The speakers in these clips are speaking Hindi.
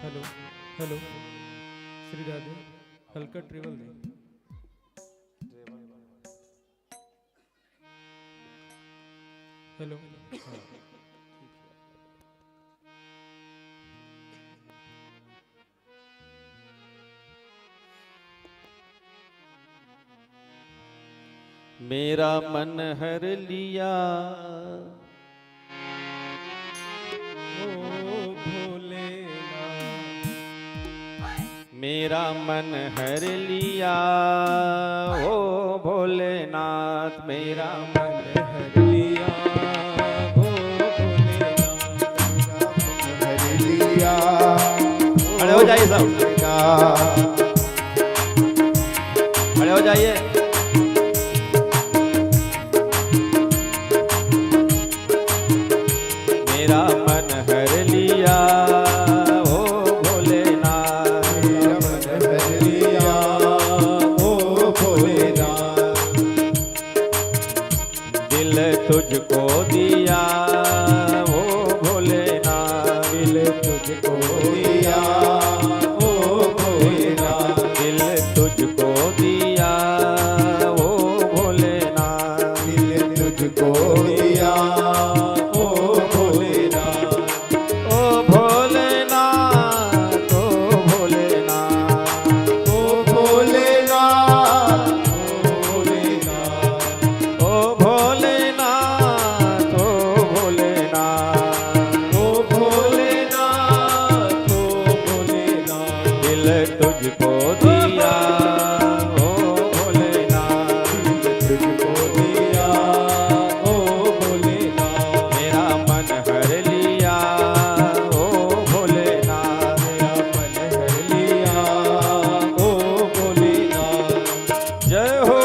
हेलो हेलो श्री राधे हल्का ट्रेवल दे हेलो मेरा मन हर लिया ओ भोलेनाथ मेरा मन हर लिया ओ भोलेनाथ मेरा मन हर लिया ओ भोलेनाथ हर लिया खड़े हो जाइए सब खड़े हो जाइए। मेरा मन हर लिया ओ भोलेनाथ मेरा मन हर लिया ओ भोलेनाथ दिल तुझको दिया ओ भोलेनाथ दिल तुझको दिया ओ भोलेनाथ दिल तुझको दिया ओ भोलेनाथ दिल तुझको दिया ओ भोलेनाथ ओ भोलेनाथ ओ भोलेनाथ ओ भोलेनाथ ओ भोलेनाथ ओ भोलेनाथ ओ भोलेनाथ ओ भोलेनाथ ओ भोलेनाथ दिल तुझको दिया ओ भोलेनाथ तुझको दिया ओ भोलेनाथ मेरा मन हर लिया ओ भोलेनाथ मेरा मन हर लिया ओ भोलेनाथ जय हो।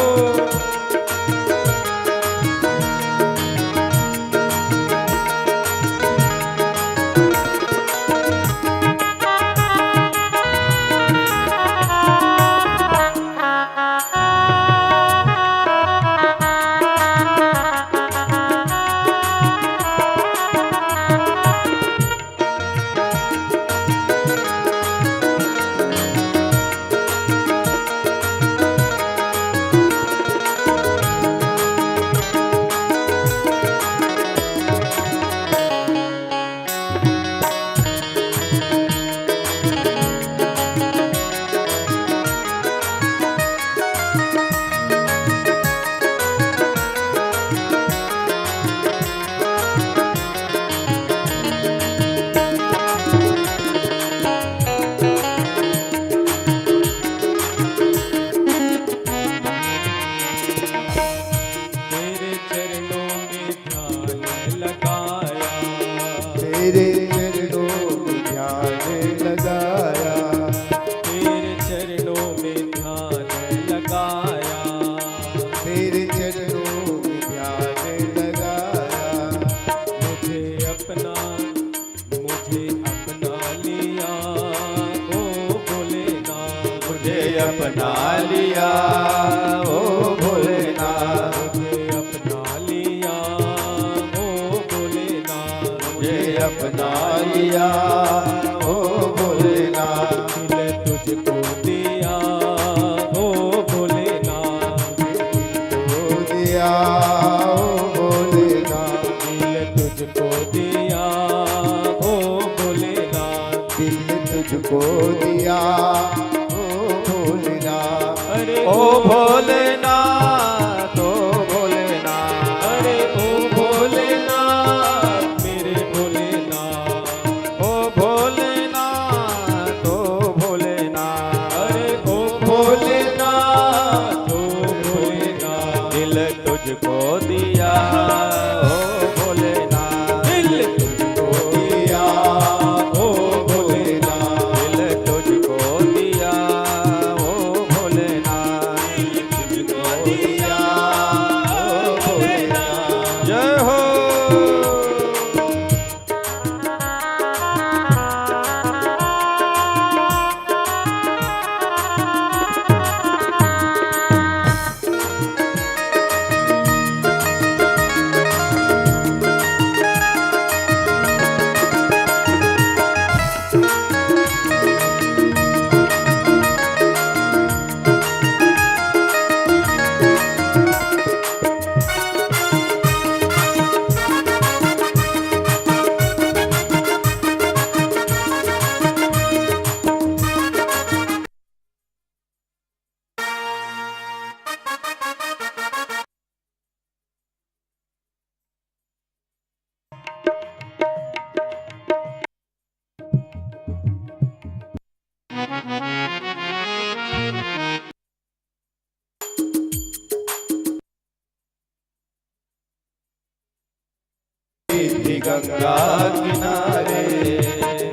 तेरे चरणों में ध्यान लगाया तेरे चरणों में ध्यान लगाया तेरे चरणों में ध्यान लगाया तेरे चरणों में ध्यान लगाया मुझे अपना लिया ओ भोलेनाथ मुझे अपना लिया ओ भोलेनाथ मुझे अपना लिया ओ भोलेनाथ मुझे अपना लिया ओ भोलेनाथ दिल तुझको दिया ओ भोलेनाथ ओ दिया ओ भोलेनाथ दिल तुझको दिया ओ भोलेनाथ दिल तुझको दिया ओ भोलेनाथ अरे ओ भोलेनाथ ओ भोलेनाथ अरे ओ भोलेनाथ मेरे भोलेनाथ ओ भोलेनाथ ओ भोलेनाथ अरे ओ भोलेनाथ ओ भोलेनाथ दिल तुझको दिया ओ भोलेनाथ दिल तुझको दिया ओ भोलेनाथ दिल तुझको दिया ओ भोलेनाथ गंगा किनारे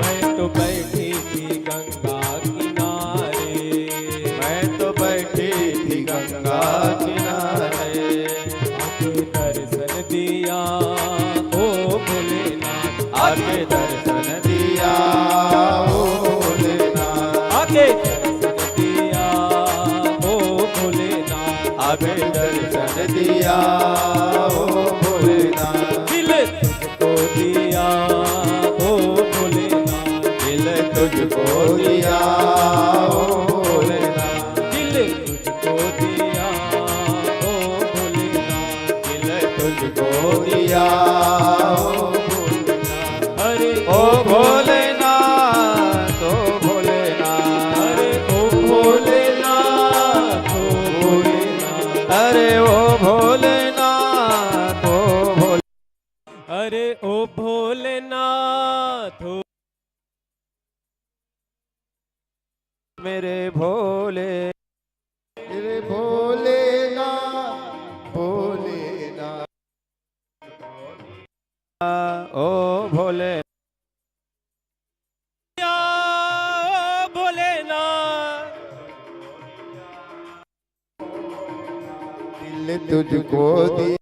मैं तो बैठी थी गंगा किनारे मैं तो बैठी थी गंगा किनारे आके दर्शन दिया ओ भोलेनाथ आके दर्शन दिया ओ भोलेनाथ आके दर्शन दिया ओ भोलेनाथ आके दर्शन दिया ओ भोलेनाथ दिल तुझको दिया ओ भोलेनाथ दिल तुझको दिया ओ भोलेनाथ दिल तुझको दिया ओ भोलेनाथ दिल तुझको दिया ओ भोलेनाथ अरे ओ भोलेनाथ ओ भोलेनाथ अरे ओ भोलेनाथ ओ भोलेनाथ अरे ओ भोलेनाथ ओ भोले अरे ओ भोलेनाथ ओ मेरे भोले मेरे भोलेनाथ भोलेनाथ ओ भोले या भोलेनाथ दिल तुझको दिया